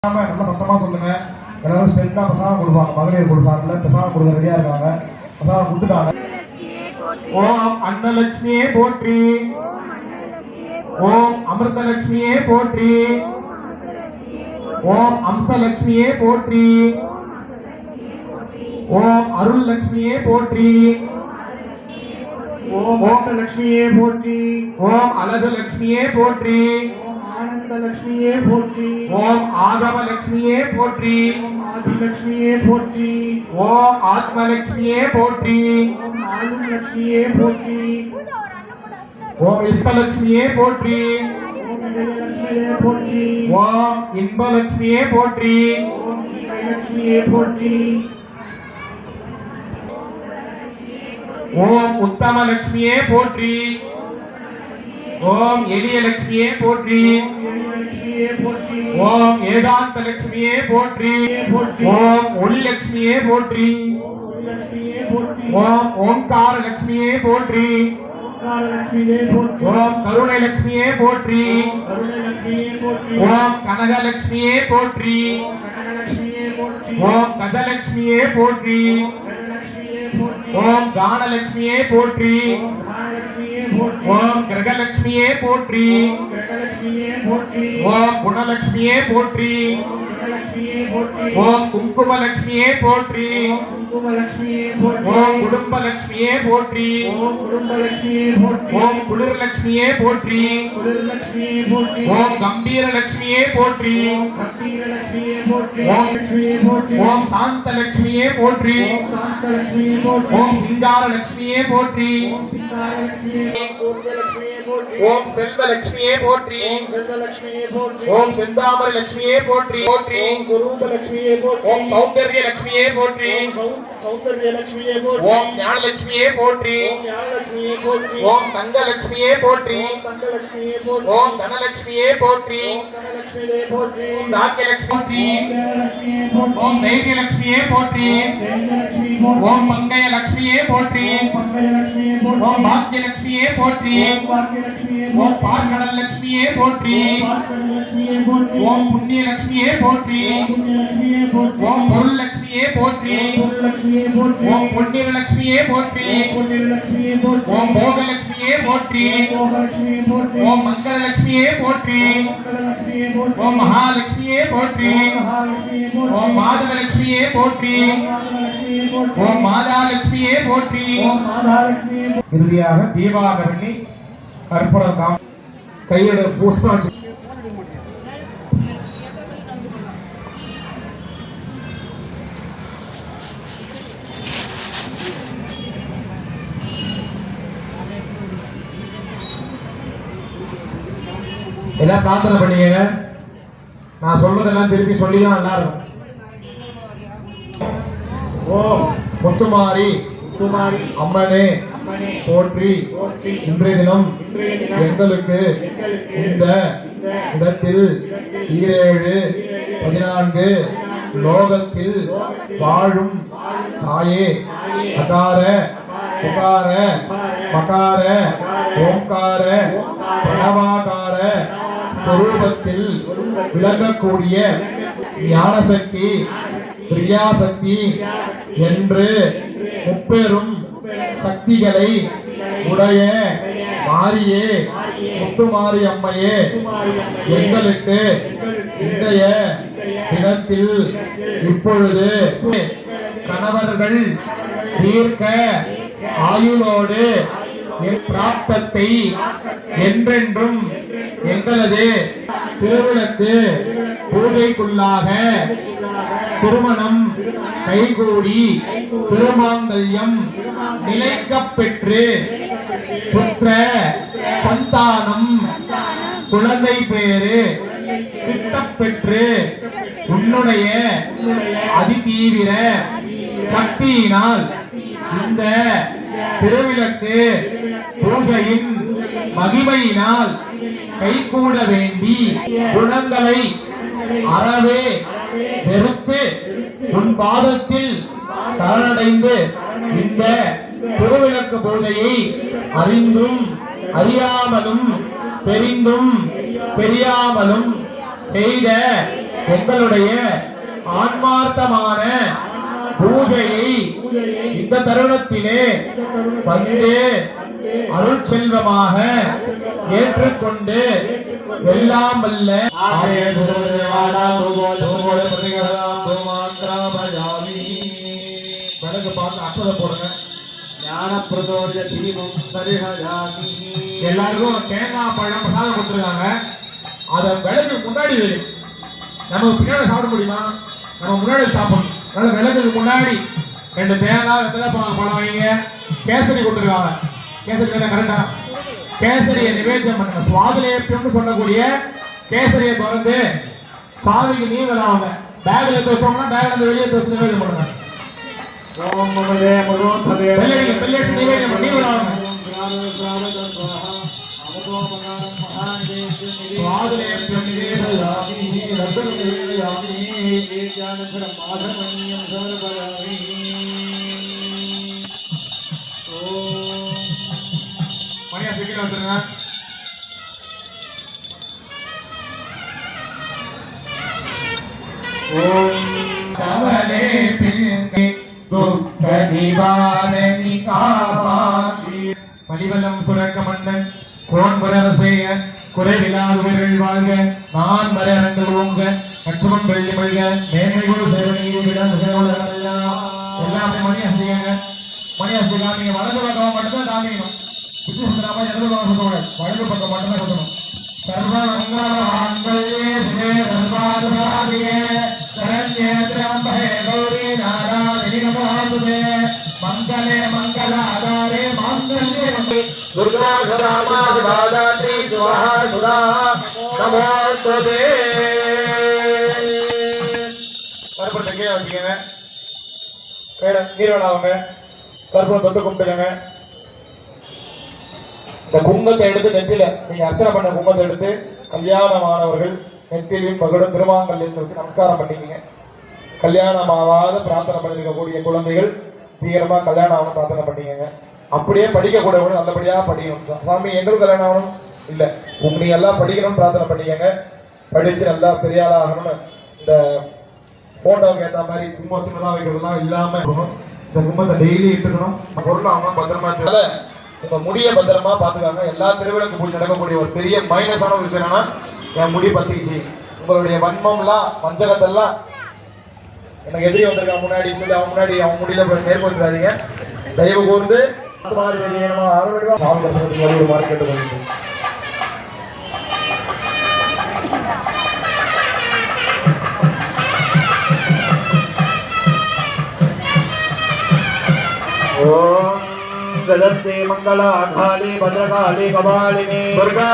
நல்ல சத்தமா சொல்லுங்க. எல்லாரும் ஸ்ட்ரென்த்தா பிரசாதம் கொடுப்பாங்க. மகளிர் குழு சார்பில் பிரசாதம் கொடுக்க ரெடியா இருக்காங்க. பிரசாதம் கொடுத்துட்டாங்க. ஓம் அன்னலட்சுமியே போற்றி, ஓம் அமிர்தலட்சுமியே போற்றி, ஓம் அம்சலட்சுமியே போற்றி, ஓம் அருள் லட்சுமியே போற்றி, ஓம் மோகலட்சுமியே போற்றி, ஓம் அழகு லட்சுமியே போற்றி, ஆனந்த லட்சுமியே போற்றி, ஓம் ஆகம லட்சுமியே போற்றி, ஓம் ஆதிலட்சுமியே போற்றி, ஓம் ஆத்மலட்சுமியே போற்றி, ஓம் ஆளும் லட்சுமியே போற்றி, ஓம் இஷ்டலட்சுமியே போற்றி, ஓம் இதயலட்சுமியே போற்றி, ஓம் இன்பலட்சுமியே போற்றி, ஓம் லட்சுமியே போற்றி, ஓம் உத்தம லட்சுமியே போற்றி, ஓம் எளிய லட்சுமியே போற்றி, ஓம் ஏகாந்த லட்சுமியே போற்றி, ஓம் ஒளி லட்சுமியே போற்றி, ஓம் ஓம்கார லட்சுமியே போற்றி, ஓம் கருணை லட்சுமியே போற்றி, ஓம் கனகலட்சுமியே போற்றி, ஓம் கஜலட்சுமியே போற்றி, ஓம் கானலட்சுமியே போற்றி, ஓம் கிரகலட்சுமியே போற்றி, ஓம் குணலட்சுமியே போற்றி, ஓம் குங்குமலட்சுமியே போற்றி, ஓம் குடும்பலட்சுமியே போற்றி, ஓம் குளிர்லட்சுமியே போற்றி, ஓம் கம்பீரலட்சுமியே போற்றி, ஓம் சாந்தலட்சுமியே போற்றி, ஓம் சிங்காரலட்சுமியே போற்றி, ஓம் செல்வலட்சுமியே போற்றி, ஓம் செந்தாமர லட்சுமியே போற்றி, ஓம் சௌந்தர்ய லட்சுமியே போற்றி, ஓம் ஞானலட்சுமியே போற்றி, ஓம் தங்கலட்சுமியே போற்றி, ஓம் தனலட்சுமியே போற்றி, ஓம் தாக்கியலட்சுமி, ஓம் தைரியலட்சுமியே போற்றி, ஓம் பங்கய லட்சுமியே போற்றி, ஓம் பாக்கியலட்சுமியே போற்றி, ஓம் பார்க்கடல் லட்சுமியே போற்றி, ஓம் புண்ணிய லட்சுமியே போற்றி, ஓம் பொருள் லட்சுமியே போற்றி, ஓம் பொன்னிர லட்சுமியே போற்றி, ஓம் போகலட்சுமியே போற்றி, ஓம் மங்கள லட்சுமியே போற்றி, ஓம் மகாலட்சுமியே போற்றி, ஓம் மாதவலட்சுமியே போற்றி, ஓம் மாதாலட்சுமியே போற்றி. இறுதியாக தீபாவளி கற்பூரம் காம் கையோட புஷ்பம் எல்லாம் பிரார்த்தனை பண்ணிங்க. நான் சொல்றதெல்லாம் திருப்பி சொல்லிதான் நல்லா இருக்கும். ஓம் முத்துமாரி அம்மனே போற்றி. இன்றைய தினம் எங்களுக்கு இந்த இடத்தில் 17-14 லோகத்தில் வாழும் தாயே அகார புகார மகார ஓம்கார பிரணவாகார சொரூபத்தில் விளங்கக்கூடிய ஞானசக்தி கிரியாசக்தி என்று முப்பெரும் சக்திகளை உடைய மாரியே முத்துமாரி அம்மையே எங்களுக்கு இன்றைய தினத்தில் இப்பொழுது கணவர்கள் தீர்க்க ஆயுளோடு பிராப்தத்தை என்றென்றும் எங்களது திருவிளக்கு பூஜைக்குள்ளாக திருமணம் கைகூடி திருமாங்கல்யம் நிலைக்கப் பெற்று புத்திர சந்தானம் குழந்தை பேரு கிட்டப்பெற்று உன்னுடைய அதிதீவிர சக்தியினால் இந்த திருவிளக்கு பூஜையின் மகிமையினால் கைகூட வேண்டி குணங்களை அறவே வெறுத்து உன் பாதத்தில் சரணடைந்து இந்த திருவிளக்கு பூஜையை அறிந்தும் அறியாமலும் தெரிந்தும் தெரியாமலும் செய்த உங்களுடைய ஆன்மார்த்தமான பூஜையை இந்த தருணத்திலே வந்து அருள் செல்வமாக ஏற்றுக்கொண்டு எல்லாம் வல்ல விளக்கு பார்த்து அற்புதம் போடுங்க. எல்லாருக்கும் தேங்காய் பழம் பிரசாதம் கொடுத்துருக்காங்க. அதை விளக்கு முன்னாடி வைக்கும். நம்ம பின்னாடி சாப்பிட முடியுமா? நம்ம முன்னாடி சாப்பிடணும். அதனால விளக்குக்கு முன்னாடி 2 தேங்காய் வெத்தலை பழம் வைங்க. கேசரி கொடுத்துருக்காங்க. கேசரி கரெக்டா? கேசரியை நிவேதனம் பண்ணுங்க. சுவாதிலேயம்னு சொல்லக்கூடிய கேசரியை திறந்து சாதிக்கு நீங்க அவங்க பேக்ல தோசோம்னா பேக்ல இருந்து வெளியே தோசை நிவேதனம் பண்ணுங்க. மணியா சிக்கில வந்துருங்க. ஓம் கவலே பிள்ளை துக்க நிவாரணி காமாட்சி மலிவலம் சுரக்க மன்னன் கோன் வரசேய குறைவில்லாதவர்கள் வாழ்க நான் வர அரங்கு ஓங்க கற்றுமன் வெள்ளி மல்க மேன்மைகள் சேவனையில் விடாது எல்லாமே மணி அசிங்க மணி அசிங்க நீங்க வலது பக்கம் மட்டும்தான் காமிக்கணும். சுற்றி சுந்தராமா இடது பக்கம் சொல்லக்கூடாது. வலது பக்கம் மட்டும்தான் சொல்லணும். சர்வமங்கலமாங்கல்யே சிவே சர்வார்த்தசாதிகே சரண்யே த்ர்யம்பகே கௌரி நாராயணி நமோஸ்துதே மங்களே மங்களாதாரே மாங்கல்யே துர்கா சதா சிவாதாத்ரி சுவஹா சுதா நமோஸ்துதே. கருப்பத்தை கீழே வச்சுக்கோங்க. நீர்வலாவுங்க. கருப்பம் தொட்டு கும்பிட்டுக்கங்க. இந்த குங்கத்தை எடுத்து நெத்தில நீங்க அர்ச்சனை பண்ண குங்கத்தை எடுத்து கல்யாணமானவர்கள் நெத்திலையும் மகளும் திருமாங்கல்யம் வச்சு நமஸ்காரம் பண்ணிக்கீங்க. கல்யாணமாவாத பிரார்த்தனை பண்ணிருக்கக்கூடிய குழந்தைகள் தீவிரமா கல்யாணம் ஆகணும் பிரார்த்தனை பண்ணிக்கங்க. அப்படியே படிக்கக்கூடியவங்க நல்லபடியா படிக்கணும். சாமி எங்களுக்கு கல்யாணம் ஆகணும் இல்ல நீங்க எல்லாம் படிக்கணும்னு பிரார்த்தனை பண்ணிக்கங்க. படிச்சு நல்லா பெரிய ஆளா ஆகணும்னு இந்த போட்டோவுக்கு ஏற்ற மாதிரி கும்பம் சின்னதா வைக்கிறதுலாம் இல்லாம இருக்கணும். இந்த கும்பத்தை டெய்லி இட்டுக்கணும். பொருள் அவங்க பத்திரமா உங்க முடிய பத்திரமா பாத்துக்காங்க. எல்லா திருவிழாக்கு போய் நடக்கக்கூடிய ஒரு பெரிய மைனஸான ஒரு விஷயம் என்னன்னா என் முடி பத்திச்சு. உங்களுடைய வன்மம்லாம் வஞ்சகத்தெல்லாம் எனக்கு எதிரி வந்திருக்கான் முன்னாடி அவன் முன்னாடி அவன் முடியல மேற்கொள்ளாதீங்க. தயவு கூர்ந்து கேட்டு ओम गदस्ते मंगलाघाली भद्रकाली कपालिनी दुर्गा